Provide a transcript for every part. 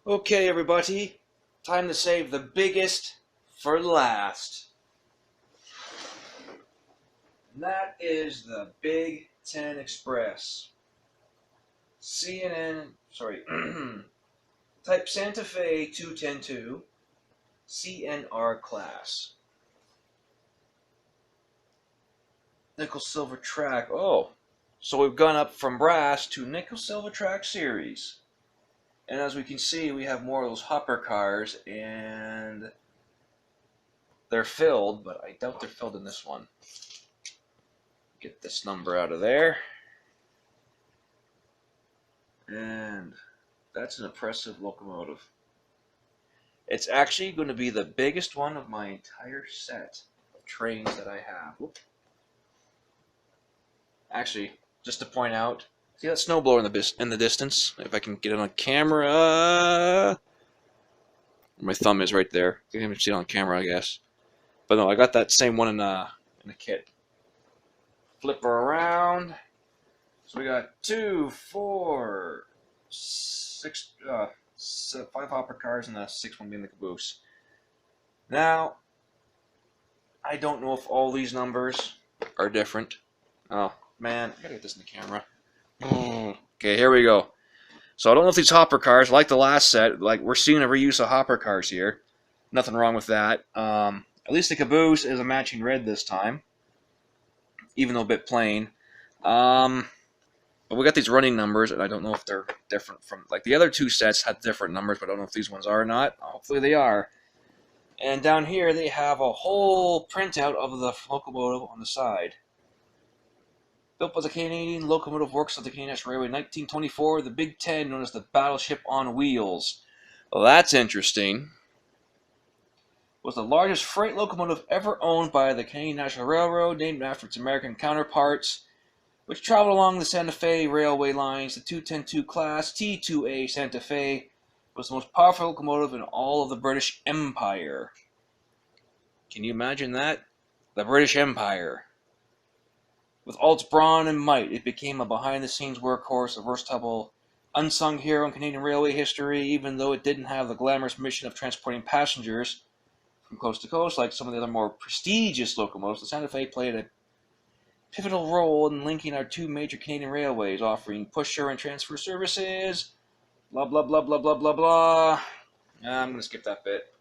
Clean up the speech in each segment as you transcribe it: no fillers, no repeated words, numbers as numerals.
Okay, everybody, time to save the biggest for last. And that is the Big Ten Express. Type Santa Fe 2102 CNR class. Nickel Silver Track. Oh, so we've gone up from brass to Nickel Silver Track series. And as we can see, we have more of those hopper cars, and they're filled, but I doubt they're filled in this one. Get this number out of there. And that's an impressive locomotive. It's actually going to be the biggest one of my entire set of trains that I have. Whoop. Actually, just to point out, see that snowblower in the distance? If I can get it on camera. My thumb is right there. You can see it on camera, I guess. But no, I got that same one in the kit. Flip her around. So we got 2, 4, 6, 5 hopper cars and the 6th one being the caboose. Now, I don't know if all these numbers are different. Oh, man, I gotta get this in the camera. Okay, here we go. So I don't know if these hopper cars, like the last set, like we're seeing a reuse of hopper cars here. Nothing wrong with that. At least the caboose is a matching red this time, even though a bit plain. But we got these running numbers, and I don't know if they're different from, like the other two sets had different numbers, but I don't know if these ones are or not. Hopefully they are. And down here they have a whole printout of the locomotive on the side. Built by the Canadian Locomotive Works of the Canadian National Railway in 1924, the Big Ten, known as the Battleship on Wheels. Well, that's interesting. Was the largest freight locomotive ever owned by the Canadian National Railroad, named after its American counterparts, which traveled along the Santa Fe railway lines. The 2102 class T2A Santa Fe was the most powerful locomotive in all of the British Empire. Can you imagine that? The British Empire. With all its brawn and might, it became a behind-the-scenes workhorse, a versatile, unsung hero in Canadian railway history, even though it didn't have the glamorous mission of transporting passengers from coast to coast like some of the other more prestigious locomotives. The Santa Fe played a pivotal role in linking our two major Canadian railways, offering pusher and transfer services. Blah, blah, blah, blah, blah, blah, blah. I'm going to skip that bit.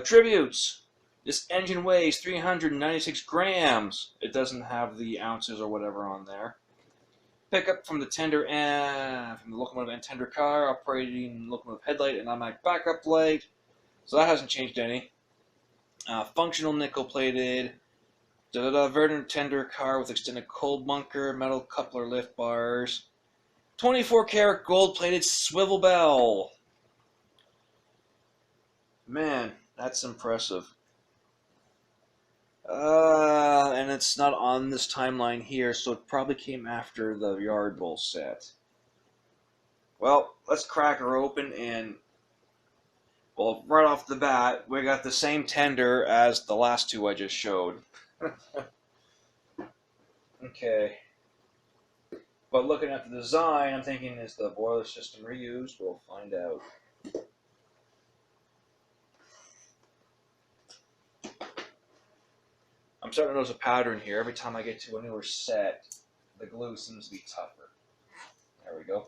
Tributes. This engine weighs 396 grams. It doesn't have the ounces or whatever on there. Pickup from the from the locomotive and tender car, operating locomotive headlight and automatic backup light. So that hasn't changed any. Functional nickel-plated. Verdant tender car with extended cold bunker, metal coupler lift bars. 24-karat gold-plated swivel bell. Man, that's impressive. And it's not on this timeline here, so it probably came after the Yard Bull set. Well, let's crack her open, and well, right off the bat, we got the same tender as the last two I just showed. Okay. But looking at the design, I'm thinking, is the boiler system reused? We'll find out. I'm starting to notice a pattern here. Every time I get to a newer set, the glue seems to be tougher. There we go.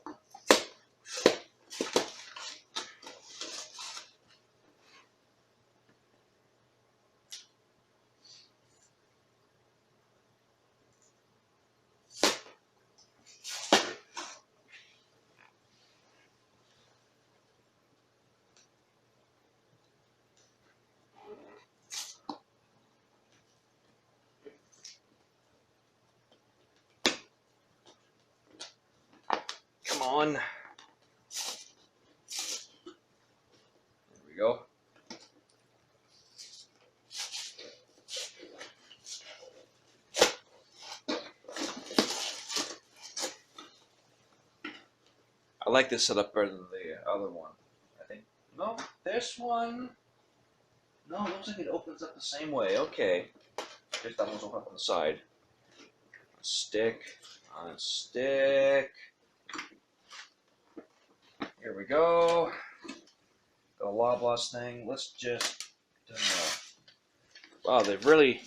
Come on. There we go. I like this setup better than the other one. I think. No, this one. No, it looks like it opens up the same way. Okay. Just that one's open up on the side. Stick. On stick. Here Here we go. Got a Loblaws thing. Let's just. Wow, they've really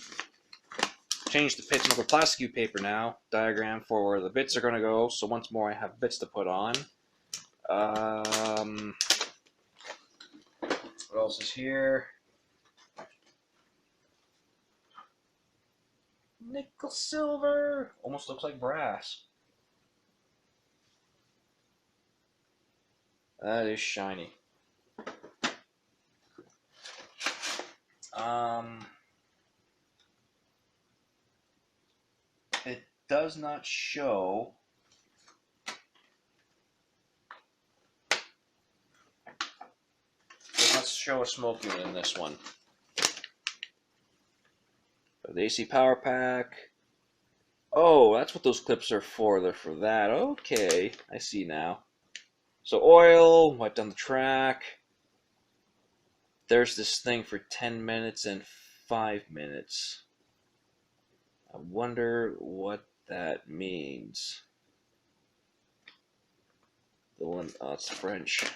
changed the pitch into plastic paper now. Diagram for where the bits are going to go. So once more, I have bits to put on. What else is here? Nickel silver. Almost looks like brass. That is shiny. It does not show. Does not show a smoke unit in this one. The AC power pack. Oh, that's what those clips are for. They're for that. Okay, I see now. So oil, wipe down the track. There's this thing for 10 minutes and 5 minutes. I wonder what that means. The one, oh, it's French.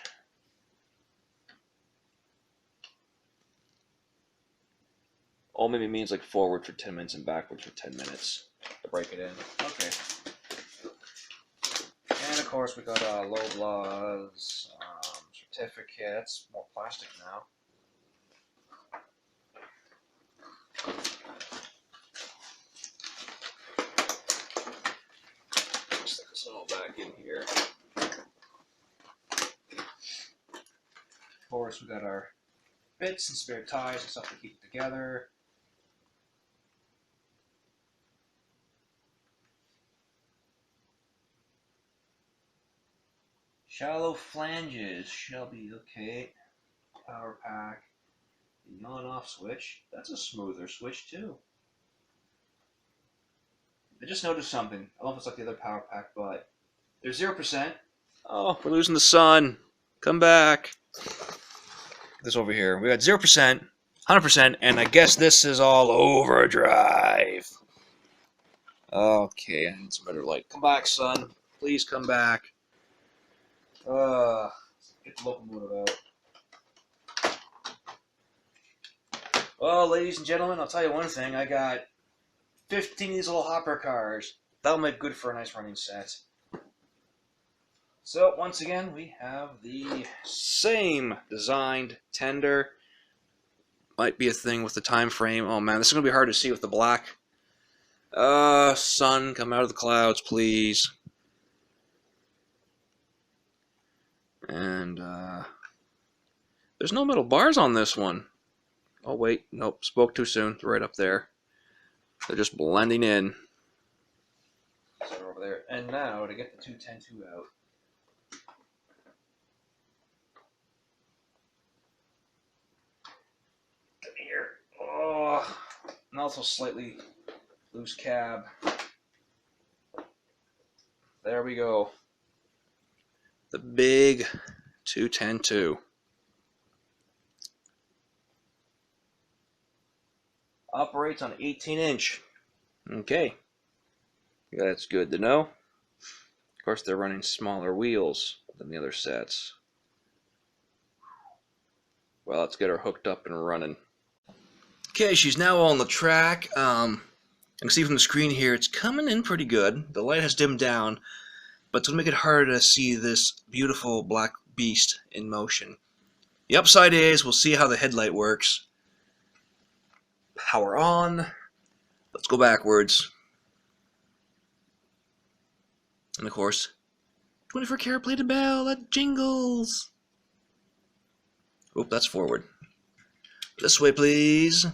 Oh, maybe it means like forward for 10 minutes and backwards for 10 minutes to break it in. Okay. And of course we got Loblaws certificate. That's more plastic now. Stick this all back in here. Of course we got our bits and spare ties and stuff to keep it together. Shallow flanges shall be okay. Power pack. The on-off switch. That's a smoother switch too. I just noticed something. I don't know if it's like the other power pack, but there's 0%. Oh, we're losing the sun. Come back. This over here. We got 0%, 100%, and I guess this is all overdrive. Okay, I need some better light. Come back, son. Please come back. Get the locomotive out. Well, ladies and gentlemen, I'll tell you one thing. I got 15 of these little hopper cars. That'll make good for a nice running set. So, once again, we have the same designed tender. Might be a thing with the time frame. Oh man, this is going to be hard to see with the black. Sun, come out of the clouds, please. And, there's no metal bars on this one. Oh, wait. Nope. Spoke too soon. They're right up there. They're just blending in. So they're over there. And now, to get the 210-2 out. Come here. Oh, and also slightly loose cab. There we go. The big 210-2. Operates on 18-inch. Okay. That's good to know. Of course, they're running smaller wheels than the other sets. Well, let's get her hooked up and running. Okay, she's now on the track. You can see from the screen here, it's coming in pretty good. The light has dimmed down, but it's going to make it harder to see this beautiful black beast in motion. The upside is, we'll see how the headlight works. Power on. Let's go backwards. And of course, 24-karat plated bell, that jingles. Oop, that's forward. This way, please.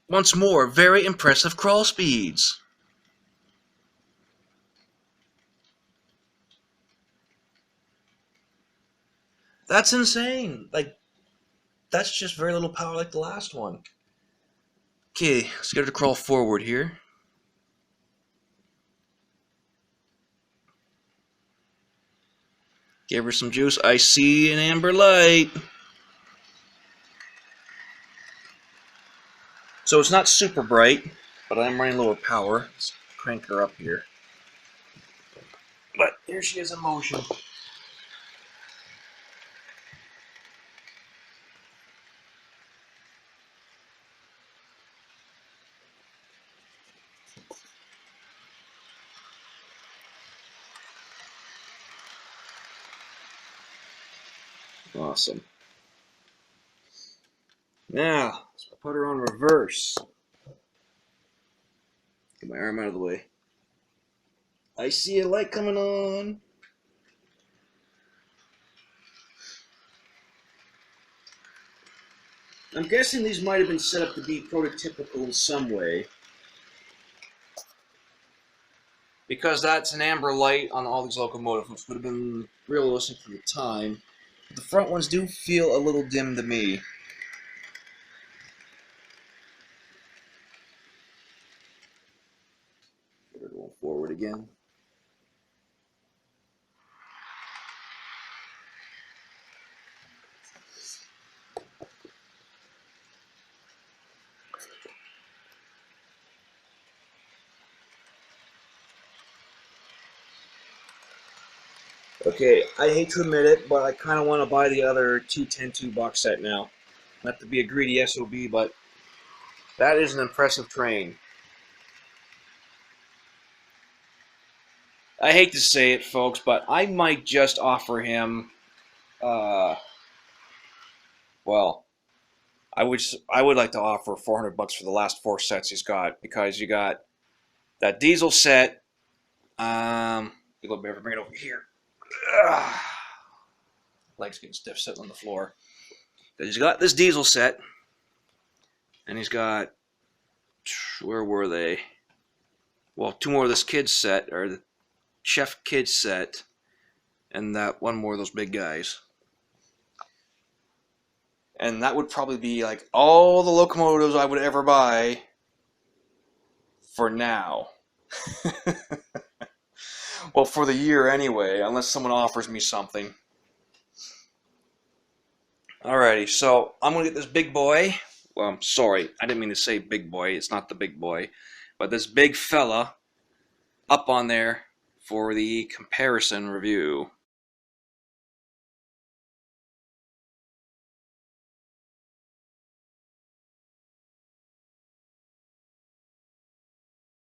Once more, very impressive crawl speeds. That's insane. Like, that's just very little power like the last one. Okay, let's get her to crawl forward here. Give her some juice. I see an amber light. So it's not super bright, but I'm running lower power. Let's crank her up here. Here she is in motion. Awesome. Now, let's put her on reverse. Get my arm out of the way. I see a light coming on. I'm guessing these might have been set up to be prototypical in some way. Because that's an amber light on all these locomotives, which would have been realistic for the time. The front ones do feel a little dim to me. We're going forward again. Okay, I hate to admit it, but I kind of want to buy the other 210-2 box set now. Not to be a greedy SOB, but that is an impressive train. I hate to say it, folks, but I might just offer him, well, I would like to offer $400 for the last 4 sets he's got, because you got that diesel set. You go bring it over here. Ugh. Legs getting stiff sitting on the floor. He's got this diesel set, and he's got, where were they? Well, 2 more of this kids set, or the Chef kids set, and that 1 more of those big guys. And that would probably be like all the locomotives I would ever buy for now. Well, for the year anyway, unless someone offers me something. Alrighty, so I'm going to get this big boy. Well, I'm sorry, I didn't mean to say big boy. It's not the big boy. But this big fella up on there for the comparison review.